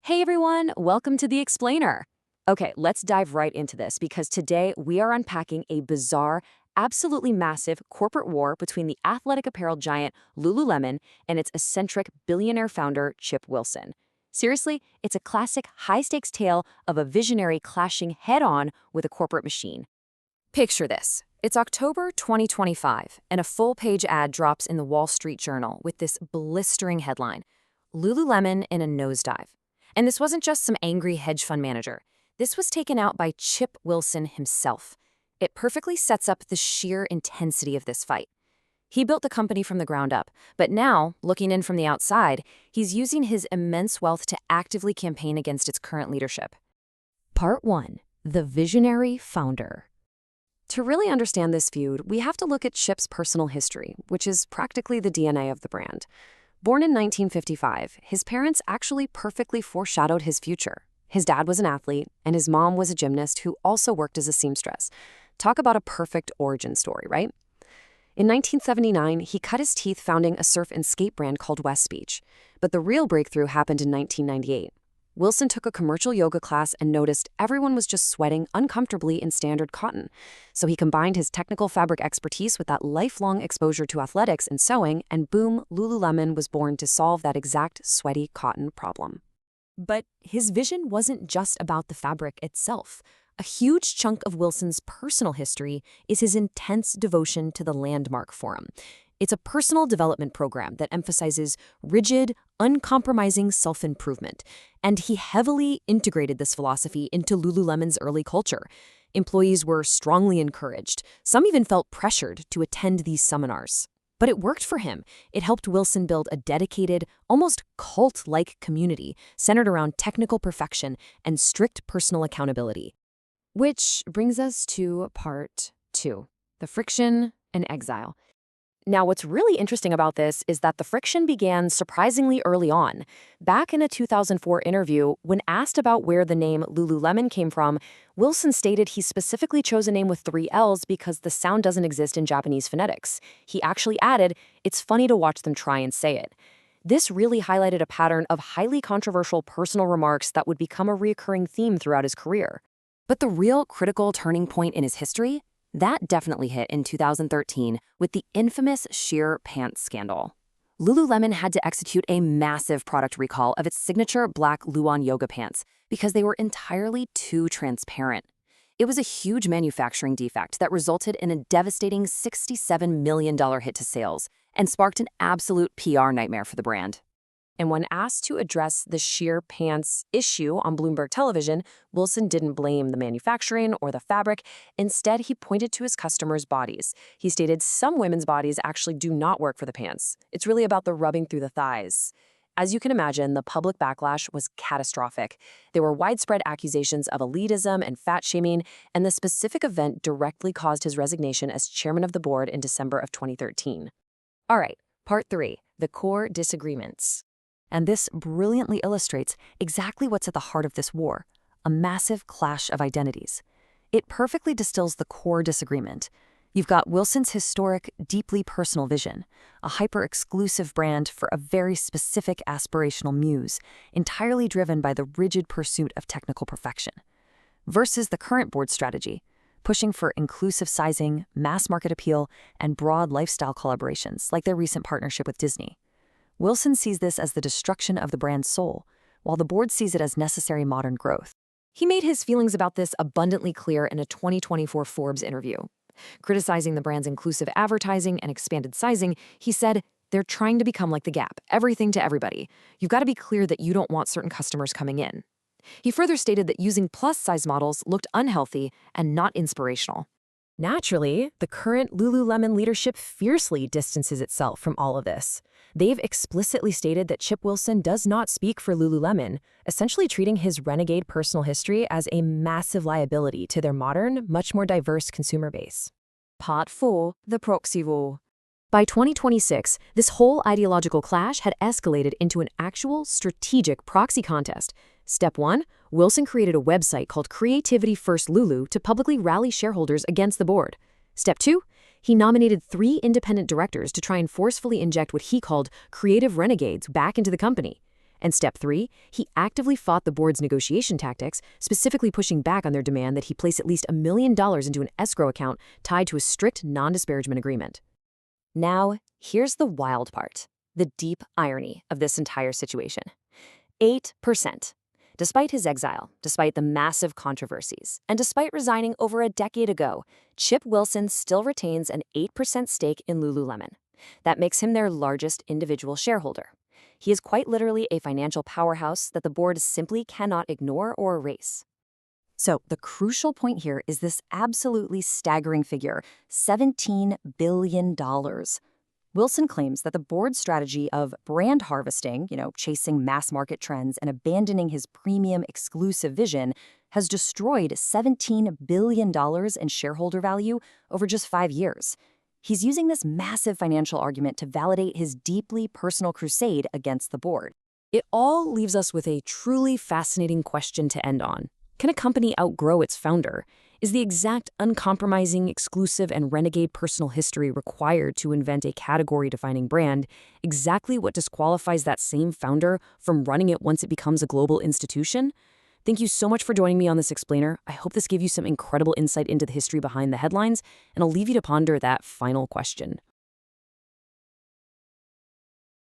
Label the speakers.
Speaker 1: Hey everyone, welcome to The Explainer. Okay, let's dive right into this because today we are unpacking a bizarre, absolutely massive corporate war between the athletic apparel giant Lululemon and its eccentric billionaire founder Chip Wilson. Seriously, it's a classic high-stakes tale of a visionary clashing head-on with a corporate machine. Picture this. It's October 2025, and a full-page ad drops in the Wall Street Journal with this blistering headline, Lululemon in a nosedive. And this wasn't just some angry hedge fund manager. This was taken out by Chip Wilson himself. It perfectly sets up the sheer intensity of this fight. He built the company from the ground up, but now, looking in from the outside, he's using his immense wealth to actively campaign against its current leadership. Part 1. The Visionary Founder. To really understand this feud, we have to look at Chip's personal history, which is practically the DNA of the brand. Born in 1955, his parents actually perfectly foreshadowed his future. His dad was an athlete, and his mom was a gymnast who also worked as a seamstress. Talk about a perfect origin story, right? In 1979, he cut his teeth founding a surf and skate brand called West Beach. But the real breakthrough happened in 1998. Wilson took a commercial yoga class and noticed everyone was just sweating uncomfortably in standard cotton. So he combined his technical fabric expertise with that lifelong exposure to athletics and sewing, and boom, Lululemon was born to solve that exact sweaty cotton problem. But his vision wasn't just about the fabric itself. A huge chunk of Wilson's personal history is his intense devotion to the Landmark Forum. It's a personal development program that emphasizes rigid, uncompromising self-improvement, and he heavily integrated this philosophy into Lululemon's early culture. Employees were strongly encouraged. Some even felt pressured to attend these seminars. But it worked for him. It helped Wilson build a dedicated, almost cult-like community centered around technical perfection and strict personal accountability. Which brings us to part 2, the friction and exile. Now, what's really interesting about this is that the friction began surprisingly early on. Back in a 2004 interview, when asked about where the name Lululemon came from, Wilson stated he specifically chose a name with 3 L's because the sound doesn't exist in Japanese phonetics. He actually added, "It's funny to watch them try and say it." This really highlighted a pattern of highly controversial personal remarks that would become a recurring theme throughout his career. But the real critical turning point in his history? That definitely hit in 2013 with the infamous sheer pants scandal. Lululemon had to execute a massive product recall of its signature black Luon yoga pants because they were entirely too transparent. It was a huge manufacturing defect that resulted in a devastating $67 million hit to sales and sparked an absolute PR nightmare for the brand. And when asked to address the sheer pants issue on Bloomberg Television, Wilson didn't blame the manufacturing or the fabric. Instead, he pointed to his customers' bodies. He stated some women's bodies actually do not work for the pants. It's really about the rubbing through the thighs. As you can imagine, the public backlash was catastrophic. There were widespread accusations of elitism and fat shaming, and the specific event directly caused his resignation as chairman of the board in December of 2013. All right, part 3, the core disagreements. And this brilliantly illustrates exactly what's at the heart of this war, a massive clash of identities. It perfectly distills the core disagreement. You've got Wilson's historic, deeply personal vision, a hyper-exclusive brand for a very specific aspirational muse, entirely driven by the rigid pursuit of technical perfection, versus the current board strategy, pushing for inclusive sizing, mass market appeal, and broad lifestyle collaborations like their recent partnership with Disney. Wilson sees this as the destruction of the brand's soul, while the board sees it as necessary modern growth. He made his feelings about this abundantly clear in a 2024 Forbes interview. Criticizing the brand's inclusive advertising and expanded sizing, he said, "They're trying to become like the Gap, everything to everybody. You've got to be clear that you don't want certain customers coming in." He further stated that using plus-size models looked unhealthy and not inspirational. Naturally, the current Lululemon leadership fiercely distances itself from all of this. They've explicitly stated that Chip Wilson does not speak for Lululemon, essentially treating his renegade personal history as a massive liability to their modern, much more diverse consumer base. Part 4, the proxy war. By 2026, this whole ideological clash had escalated into an actual strategic proxy contest. Step 1, Wilson created a website called Creativity First Lulu to publicly rally shareholders against the board. Step 2, he nominated 3 independent directors to try and forcefully inject what he called creative renegades back into the company. And step 3, he actively fought the board's negotiation tactics, specifically pushing back on their demand that he place at least $1 million into an escrow account tied to a strict non-disparagement agreement. Now, here's the wild part, the deep irony of this entire situation. 8%. Despite his exile, despite the massive controversies, and despite resigning over a decade ago, Chip Wilson still retains an 8% stake in Lululemon. That makes him their largest individual shareholder. He is quite literally a financial powerhouse that the board simply cannot ignore or erase. So the crucial point here is this absolutely staggering figure, $17 billion. Wilson claims that the board's strategy of brand harvesting, chasing mass market trends and abandoning his premium exclusive vision, has destroyed $17 billion in shareholder value over just 5 years. He's using this massive financial argument to validate his deeply personal crusade against the board. It all leaves us with a truly fascinating question to end on. Can a company outgrow its founder? Is the exact uncompromising, exclusive, and renegade personal history required to invent a category-defining brand exactly what disqualifies that same founder from running it once it becomes a global institution? Thank you so much for joining me on this explainer. I hope this gave you some incredible insight into the history behind the headlines, and I'll leave you to ponder that final question.